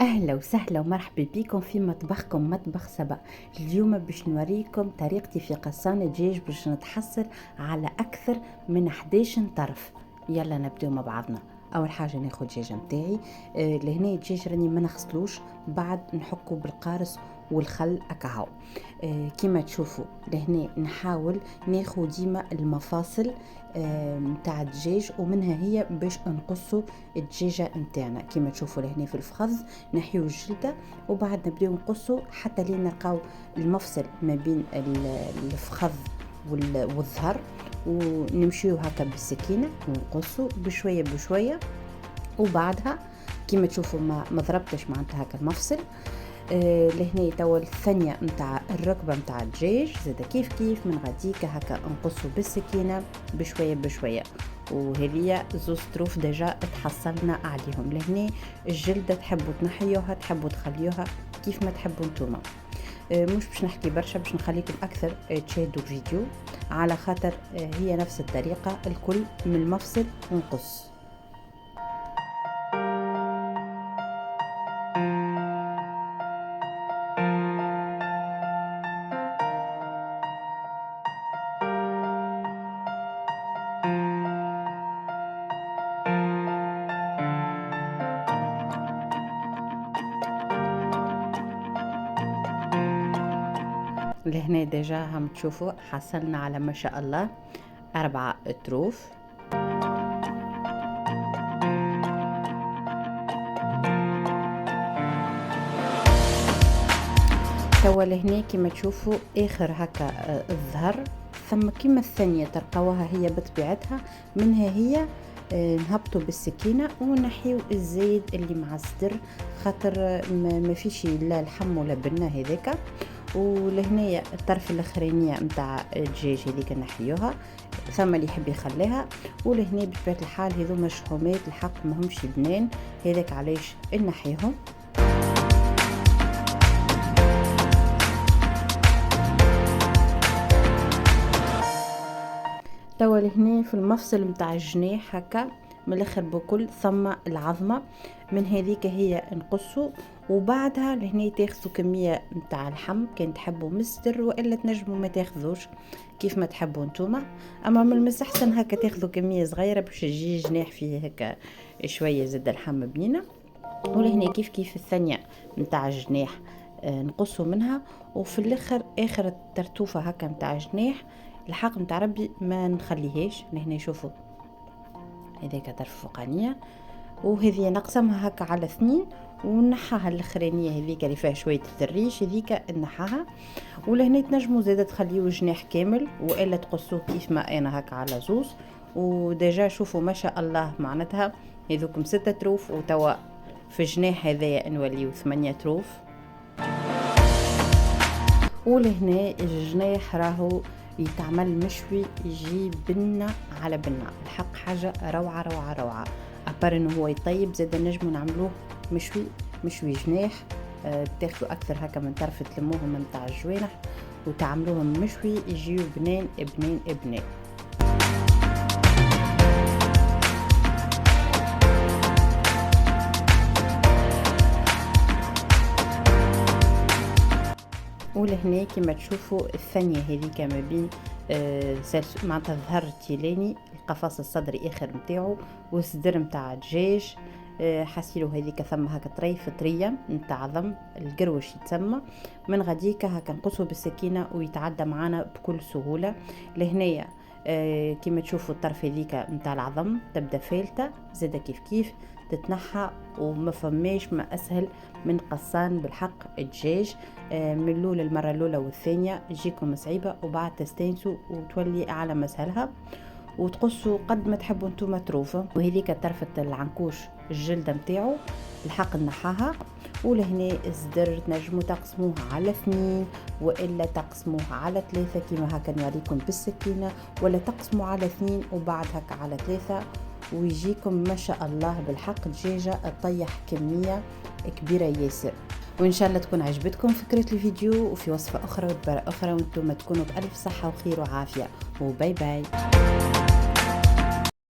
أهلا وسهلا ومرحبا بكم في مطبخكم مطبخ سبا. اليوم باش نوريكم طريقتي في قصان الدجاج باش نتحصل على أكثر من 11 طرف. يلا نبدأ مع بعضنا. أول حاجة ناخد الدجاج متاعي، لهنا الدجاج راني ما نغسلوش، بعد نحكه بالقارص والخل أكاهو. كما تشوفوا لهنا نحاول ناخد ديما المفاصل متاع الدجاج، ومنها هي باش نقصوا الدجاجة متاعنا. كما تشوفوا لهنا في الفخذ نحيو الجلدة، وبعد نبداو نقصوا حتى لين نلقاو المفصل ما بين الفخذ والظهر، ونمشيو هكا بالسكينة ونقصوا بشوية بشوية. وبعدها كما تشوفوا ما ضربتش معناتها هكا المفصل. لهنا توا الثانية متاع الركبة متاع الدجاج زادا كيف من غاديك هكا نقصوا بالسكينة بشوية بشوية، وهذه زوز طروف ديجا تحصلنا عليهم. لهنا الجلدة تحبوا تنحيوها تحبوا تخليوها كيف ما تحبوا نتوما. مش باش نحكي برشا، باش نخليكم اكثر تشاهدوا الفيديو، على خاطر هي نفس الطريقة الكل من المفصل ونقص. لهنا ديجا هم تشوفوا حصلنا على ما شاء الله 4 طروف. توا لهنا كما تشوفوا اخر هكا الظهر، ثم كما الثانية تلقاوها هي بطبيعتها، منها هي نهبطوا بالسكينة ونحيو الزايد اللي مع الصدر، خاطر ما فيش لا لحم ولا بنة هذاك. ولهنا الطرف الاخرانيه نتاع الدجاج هذيك نحيوها، ثم اللي يحب يخليها. ولهنا بطبيعه الحال هذوما شحومات الحق ماهمش بنان، هذاك علاش نحيهم. توا لهنا في المفصل متاع الجناح هكا من الاخر بكل ثم العظمه، من هذيك هي نقصوا. وبعدها لهنا تاخذوا كميه نتاع اللحم كان تحبوا مصدر، والا تنجموا ما تاخذوش كيف ما تحبوا نتوما، اما من المستحسن هكا تاخذوا كميه صغيره باش يجي جناح فيه هكا شويه زاد اللحم بنينه. ولهنا كيف الثانيه نتاع الجناح نقصوا منها. وفي الاخر اخر الترتوفه هكا نتاع الجناح الحق نتاع ربي ما نخليهاش. لهنا شوفوا هذيك طرف فوقانيه، وهذه نقسمها هكا على 2 ونحاها الاخرانيه هذيك اللي فيها شويه الريش هذيك نحاها. ولهنا تنجموا زاده تخليوه جناح كامل، والا تقصوه كيف ما انا هكا على زوز. وديجا شوفوا ما شاء الله معناتها هذوكم 6 طروف، وتوا في الجناح هذايا نوليو 8 طروف. ولهنا الجناح راهو يتعمل مشوي، يجي بنة على بنة، الحق حاجة روعة روعة روعة. أبار إنه هو يطيب زادا نجمو نعملوه مشوي جناح. تاخدوا أكثر هكا من طرف تلموهم من تاع الجوانح وتعملوهم مشوي، يجيو بنان بنان بنان. ولهنا كما تشوفوا الثانية هذيك ما بين معناتها الظهر التيلاني القفص الصدري اخر متاعو والصدر متاع الدجاج، حاسيلو هذيك ثم هكا طريف طريه نتاع عظم القروش يتسمى. من غاديك هكا نقصو بالسكينه ويتعدى معانا بكل سهوله. لهنايا كما تشوفوا الطرف هذيك نتاع العظم تبدا فالته زاده كيف تتنحى، وما فماش ما اسهل من قصان بالحق الدجاج. من الاولى المره الاولى والثانيه تجيكم صعيبه، وبعد تستانسوا وتولي على مسهلها وتقصوا قد ما تحبوا نتوما طروفه. وهذيك طرفه العنكوش الجلده نتاعو الحق نحاها. ولهنا الصدر تنجموا تقسموها على 2 والا تقسموها على 3 كيما هكا نوريكم بالسكينه، ولا تقسموا على 2 وبعد هكا على 3، ويجيكم ما شاء الله بالحق دجاجه تطيح كميه كبيره ياسر. وان شاء الله تكون عجبتكم فكره الفيديو، وفي وصفه اخرى ودبره اخرى وانتم تكونوا بالف صحه وخير وعافيه، وباي باي.